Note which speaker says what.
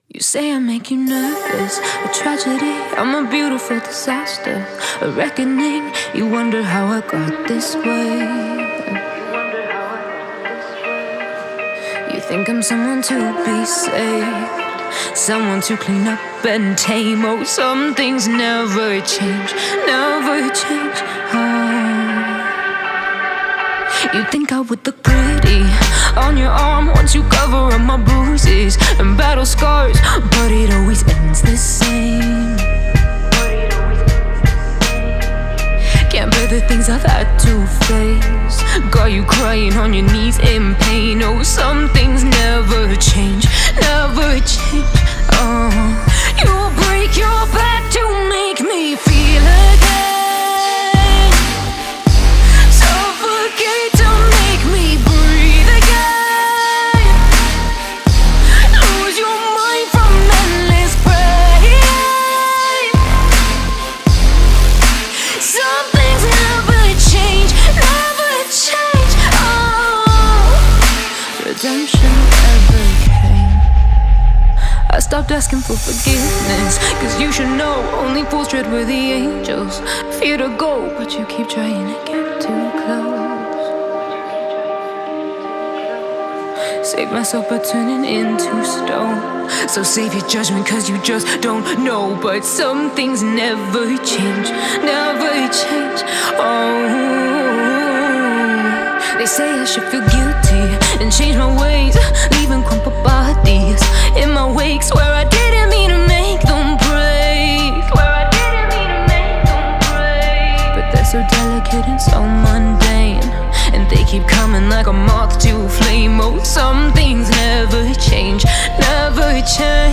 Speaker 1: You say I make you nervous, a tragedy, I'm a beautiful disaster, a reckoning. You wonder how I got this way. You think I'm someone to be saved, someone to clean up and tame. Oh, some things never change, never change. You think I would look pretty on your arm once you cover up my bruises and battle scars, but it always ends the same. Can't bear the things I've had to face, got you crying on your knees in pain. Oh, some things never change, never change. You break your back to make me feel again. Redemption ever came. I stopped asking for forgiveness, cause you should know only fools tread where the angels fear to go, but you keep trying to get too close. Save myself by turning into stone, so save your judgment cause you just don't know. But some things never change, never change. They say I should feel guilty and change my ways, leaving crumpled bodies in my wake. Swear I didn't mean to make them break, swear I didn't mean to make them break. But they're so delicate and so mundane, and they keep coming like a moth to a flame. Oh, some things never change, never change.